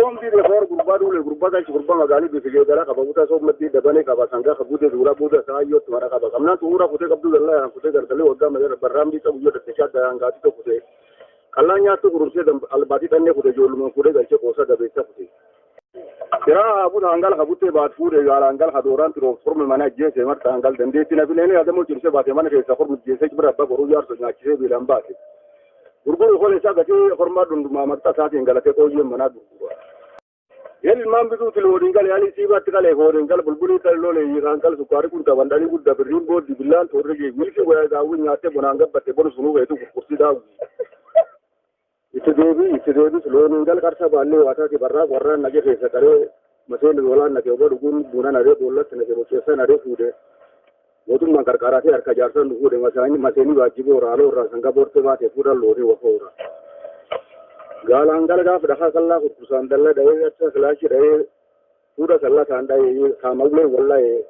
Som di reform gurba dulu gurba kan gurba magali di sini darah kababuta som mati dabane kabasangga kabute dura buda sayo tumara kabasamna tuura kute kabdu dalla kute gardale wagga magar barram di tabu yoda tekada angati to kute kalanya tu guruse albati tanne kute jolum kute galche kosa da beta kute kira abu angal kabute baat fure gala angal hadoran tro form mana je se marta angal dende tina bilene adamu kirse baate mana ke safor je se kibra ba boru yar so ngachi be lambate gurgu ko le saga te forma dundu mamarta saati ngalate ko yem mana gurgu yel mambidu tilodingal yali sibat kale horingal bulbuli kallo le yirangal sukari kun tabandani gudda birrimbo dibillan torrege milki waya dawu nyate bonanga batte bon sunu wetu kursi dawu itedebi tilodingal karsa balle wata ke barra warra nage kesa kare masen dola nage obo gun buna nare dolla tene ke kesa nare fude modun mangkar karate arka jarsan dude masani maseni wajibo ralo rasanga borte bate fuda lori wafora galangal ga fada kala ku kusan dalla da ya ta kalashi da fuda kala ta anda yi kamagle wallahi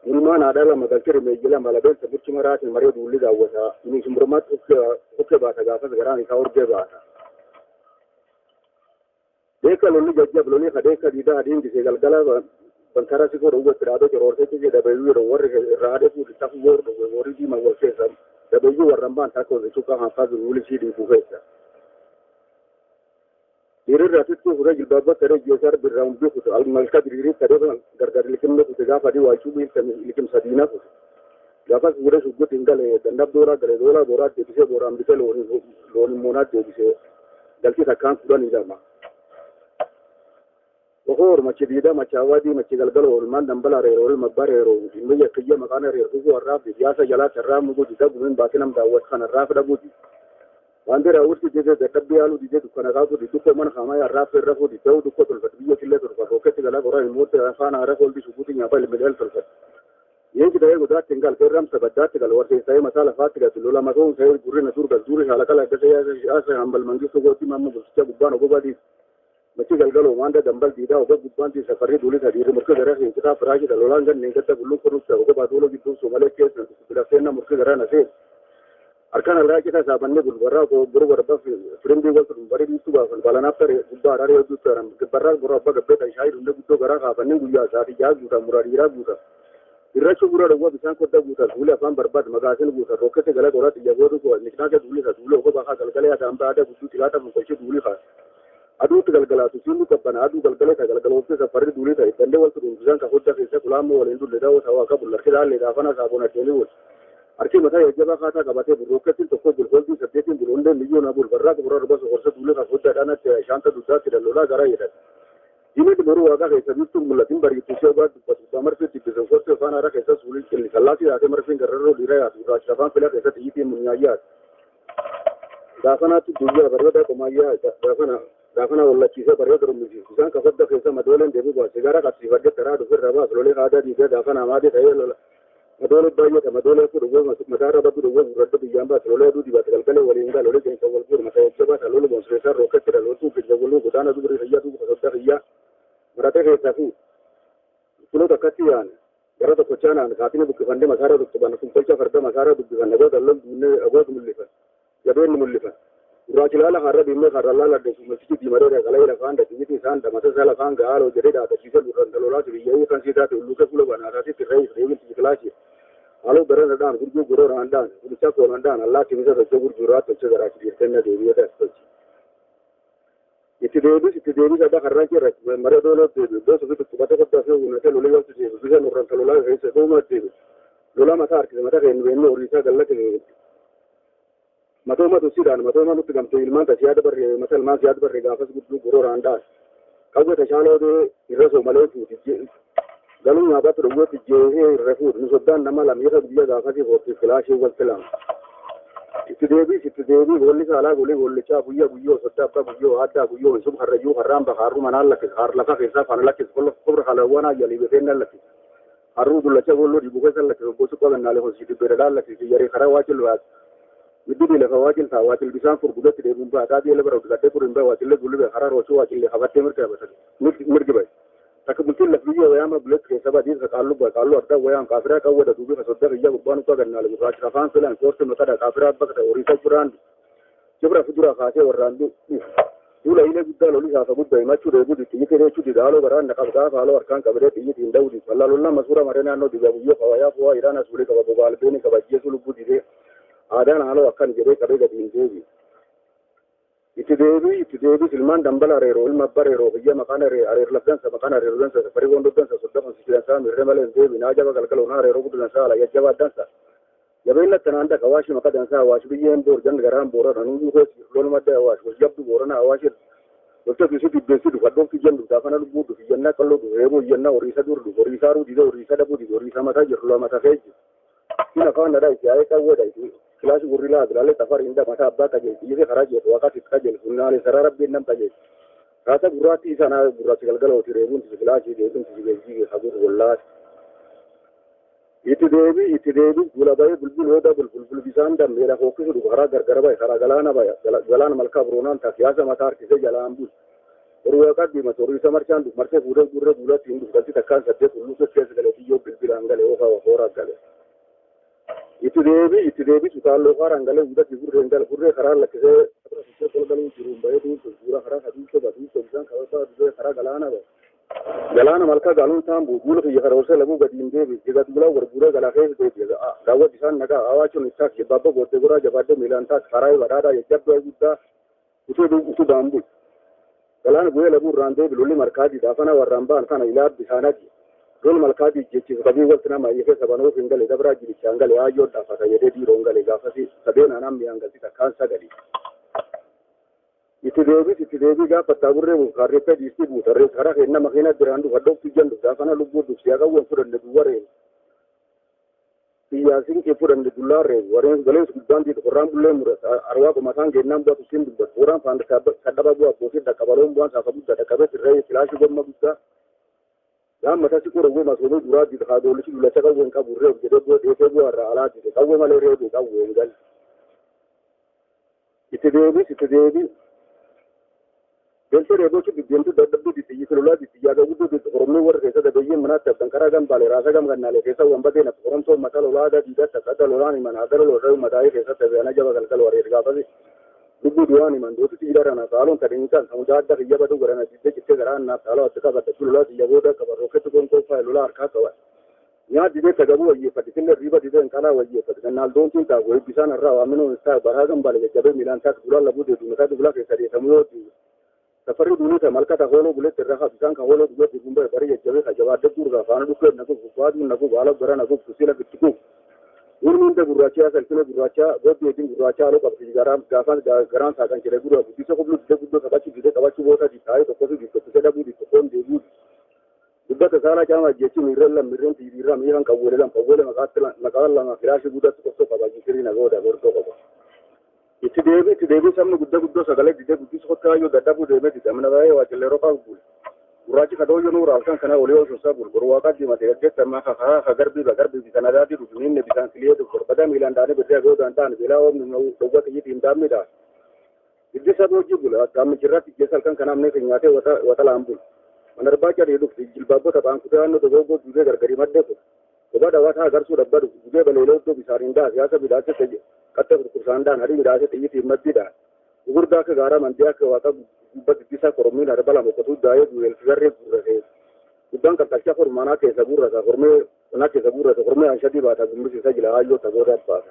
ilma na dala magakir mai gila malaben ta burci maratin mare duli da wata ni sumburmat ukke ba ta gafa gara ni kawur ge ba ta de ka lolu gajja bloni khade ka dida adin di galgala bantara si ko rugo tirado ke orte ke da bayu ro warre rade fu ta fu wor do wori di ma wor fesa da bayu warramban ta ko su ka ha fa duli si di ku fesa dire ratit ko hura jilbaba tere josar birraum bi kutu al malka diri tere gargar likim ne kutu gafa di wachu bi likim sadina kutu gafa sure sugu tingale dandab dora gare dora de bise dora ambite loni mona de bise dalki sakkan sudan idama وهور ما شديدة ما شوادي ما شغل قالوا المال دمبلا ريرول ما بريرو إنه يكيا مكان ريرو هو الراب بياسة جلات الراب موجود ده بمن باكنا مداوت خان الراب ده بودي وعندنا أول شيء جزء تكبي على جزء دكان كاتو دكتور من خامة الراب في الراب ودي جو دكتور الفتبية كله ترفع روكت جلا برا الموت خان عارف أول بيشوفه تيجي أبا المدل ترفع يجي ده يقول ده تنقل كرام سبدات تقل ورثة ساي مثلا فاتك تقول ما هو ساي جوري نزور كزوري على كلا كذا أسا هم بالمنجي سوغوتي ما مبسطة ببان وبادي مچي galgalo manda dambal dida oga gubbanti safari duli tadi murke gara ke kita faraji dalolangan nengata bulu kurus oga badolo gitu somale ke sudah sena murke gara nase arkan alra kita sabanne bulbara ko buru barba frindi wal bari itu ba balana tare gubba arare du taram barra buru abba gabbe ta shai runde guddo gara ka banne guya sati ja guta murarira guta irrachu gura do bisan ko da guta dule afan barbad magasin guta rokete gala gora tiya godu ko nikna ke dule ka dule ko ba ka galgale ya amba ada gutu tilata mu ko dule ka adu galgala tu sunu kabana adu galgala ka galgala ke safari duli ta bande wal tu zan ka hojja ke kulam wal indu le dawo sawa ka bular ke dal le da fana sabona tele wal arki mata yajaba ka ta gabate burokatin to ko bulhol du sabjetin bulonde liyo na bul barra ko ro bas orsa duli ka hojja dana te shanta duda te lola gara yeda jimi de boru waga ke sabu tu mulatin bari tu se ba amar se tipe so forse fana ra ke sa suli ke salati ate mar fin garro dira ya tu ra shafan pela ke sa ti munyaya da fana tu dunya barra da komaya da fana wala chisa barya karo muji kusan ka fadda ke sama dolen debu ba sigara ka sivade tara do raba lole ka da di da fana ma de tayo madole bayo ta madole ku do ma madara ba do radda bi yamba lole du di ba kal kale wali inda lole ke kawal ku mata ke ba lole bon sesa roket da lo tu ke da wolo gudana du ri riya du ka fadda riya marate ke tafu kulo da katiyan dara da kochana na katine bu kande masara du bana kun kolcha farda masara du bana go dalal dunne agod mullifa yaben mullifa Rajulala harra bimme harrala de masjid di marore galai kan da titi san da mata sala kan ga alo jere da tisi luran dalola ji yayi kan sita to luka kulo bana ta ti rai rewi ti klachi alo baran da gurgu guro randa ulcha ko randa Allah ti misa da gurgu ra to gara ki tenna de wiya da to iti de da harra ki rak mare dolo de do so to bata ko ta se una te lole yo ti bisa luran dalola re se do ma ti lola mata ar ki mata re no orisa galla ke matoma sudan matoma tu gamto ilman ta siada bar masal ma siada bar gafas gudu goro randa kawo ta shalo de iraso maletu galu na ba to go ti je he refu no sudan na mala mira biya gafas ho ti flash wal salam itidebi golli sala golli cha buya buyo sodda ba buyo hadda buyo sub haraju haram ba haru manal lak har laka ke sa fanal lak ko kubra hala wana yali be fenal lak haru dulla cha gollo di buga sal lak bo su ko nale ho sidi be dal lak ti yari khara wajil wa Itu le wajil ta wajil bisan fur bugat de bumba ta de le baro gatte pur imba wajil le gulu be harar rocho wajil le habatte mirta ba mirgi bay tak mutil le biyo ya ma bulet ke sabadi sa kallu ba kallu arda waya kafira ka wada dubi ka sodda ya gubban ko ganna le ba rafan filan forse mata da kafira ba ka orisa quran jibra fujura khate warrandu Dula ile guddaa lolli saafa guddaa himachuu deebiin xiyyi kereechuu didaaloo garaan naqabdaa haaloo harkaan qabdee xiyyi ittiin da'uu didi. Wallaa lolla masuura maree naannoo diga guyyoo kawayaa fu'aa iraan asuulee qaba boba albeeni qaba jeesu lubbuu didee aadaan haaloo akkan jedhee qabee gadi hin deebi. Itti deebii silmaan dambala areeroo ilma abba areeroo biyya maqaan areer labdansa maqaan areeroo dansa safarii gondoo dansa soddafan sikidansaa mirree malee hin deebi naa jaba galgaloo naa areeroo guddu dansaa ala yajjabaa dansa. Jabeenya tanaan dhaqa awaashi maqaa dansaa awaashi biyyeen boor jan garaan boorana nuyi hoos loon madda awaashi hoos jabdu boorana awaashi doktor bisu dibbeessu dhufa dhofti jennu gaafana lubbuu dhufi jennaa qalloo dhufu reeboo jennaa horiisa dur dhufu horiisaa ruu didee horiisa dhabuu didee horiisa mataa jiru loo mataa feeji. Siin afaan dhadhaa itti yaa'ee qawweedha itti kilaasi gurri laa bilaalee safari inda mataa abbaa qajeelti iyyee karaa jeetu waaqaatti qajeelti funnaalee saraa rabbiin nam qajeelti. Kaasa gurraatti isaanaa gurraatti galgalooti reebuun tisi kilaasii deebiin tisi beeksii haguur wallaati. Itti deebii gula bayee bulbul hooda bulbul bisaan dammeedha hookisu dhufu karaa gargara baye karaa galaana baye galaana malkaa buroonaan ta'a siyaasa mataa harkisee jalaan bulu. Orwaa qaddiima horiisa marshaan dhufu marsee fuudhee gurree guulatti hin dhufu galti takkaan saddeet ulluusa keessa galee biyyoo bilbilaan galee oofaa wafoora galee. Itti deebii sutaalloo faaraan galee gudatti gurreen gala gurree karaa lakkisee kolgaluu jiruun bayee duutu suura karaa sadii soba duutu bisaan karaa galaana baye. Galaana malkaa gaaluun ta'an buula kiyya karoorsa labuu gadi hin deebi egaa duulaa warbuuree galaa keessa deebi daawwati isaan nagaa awaachuun isaas jabbaabba booddee goraa jabaadde miilaan taas karaa badhaadhaa jajjabdoo guddaa utuu baambul galaana bu'ee labuu irraan deebi lolli malkaadii daafana warraan ba'an kana ilaa bisaanaati lol malkaadii jechisu qabii walti nama ayyee keessa banoof hin galee dabraa jirichaan galee ayyoo dhaafata jedhee diiroon galee gaafasi sadeen aanaan miyaan galti takkaan sagali. Itti deebii gaafa taaburree buukaarreeffee dhiistii buutarree karaa kenna makiina biraan dhufa dhoftu jennu gaafana lubbuu dhufsiyaa qawween fudhanne duwwaree biyyaasiin kee fudhanne dullaarree warreen galeensi guddaan diidu qorraan bullee murasa arwaa qomataan geennaan bu'atu siin dubbatu suuraan faanda kadhaba bu'aa boosii dhaqqabaloon bu'aan saafa guddaa dhaqqabee sirree filaashii gomma guddaa gaammataa si qorowwee masoomee duraa diida haadoolichi dullacha qawween qaburree jedhee bu'ee dheefee bu'aarraa alaa diide qawwee malee reedu qawween gal. Itti deebii Beltee reebochi biddeentu dadhabduu ditiyyi filulaa ditiyyaa gagudduu ditti oromii warra keessa dabeeyyiin manaatti abdan karaa gambaalee raasa gamgannaalee keessa wambatee natti oromtoon mataa lolaa adaa diidatti akkata lolaan himan agara lolaa mataa'ee keessatti beena jaba galgal wareer gaafasi lubbuu du'aan himan dootitti hidharana saaloon tadhiinsan samudaa adda kiyya baduu garana diddee cittee garaa annaaf saaloo atti qabattachuu lolaa xiyya booda qaba rooketti gonkoofaa lolaa harkaa qaban. Nyaat didee tagabuu wayyeeffate sillee riiba didee kanaa wayyeeffate gannaal doontiin taagu eebbisaan irraa waaminoon isaa baraa gambaalee jajjabee miilaan taas dulaan labuu deedu mataa duulaa keessa deetamuu yoo Safarri dunuuta malkata hooloo buletti irraa bisaan kan hooloo duwwaa jiruun barii jajjabee kajabaadde gurgaa faana dhukkee naguuf baaduu naguuf haala gara naguuf kusila bittikuuf. Gurmi hunda gurraachaa salphina gurraachaa gooti yookiin gurraachaa haaloo qabsiisi garaan saaqan jedhee gurraa guddisa qobluu didee guddoo qabachuu boota dittaa'ee tokkosu dittokkusee dhabuu dittokoon deebi'u. Dubbata saalaa caamaa jechuun mirreen lammirreen tiibiirraa miidhaan qawweelee maqaan lama firaashii guddaatti qoftoo qaba jikirii nagooda gortoo qaba. Itti deebii sabni guddoo sagalee didee guddisa kottaa yoo dadhabuu deemee didamna baay'ee waajjirlee roqaa bulu. Gurraachi kadooyyoo nuura halkan kana olii osoo isaa gurguru waaqaa diimatee gaggeessamaa kakaa garbii bisaan adaatii dhufuun bisaan silee dubbata miilaan daanee biddee goodaan ta'an beelaa oomni dhowwa xiyyitiin daamnidha. Iddi saboo hojii bula daammichirratti jeessa halkan kana amnee kan nyaatee wata laan bulu. Manarbaa cadee dhufu jilbaabbota baankutee naannoo dogoggoo duudee gargarii maddee kun. Kophaa daawwataa agarsuu dhabbadu gudee baleelee iddoo bisaaniin daa siyaasa midhaasee qatta kurkursaan hadii midhaasee xiyyitiin maddiidha. Gurgurdaa akka gaaraa mandii akka waaqa gubba giddisaa koromiin arba lama qotuu daa'ee du'eel figarree gurrate. Guddaan qalqalchaa formaanaa keessa gurrata formee aanshadii baata gumbisiisa jila hayyoo tagoota baasa.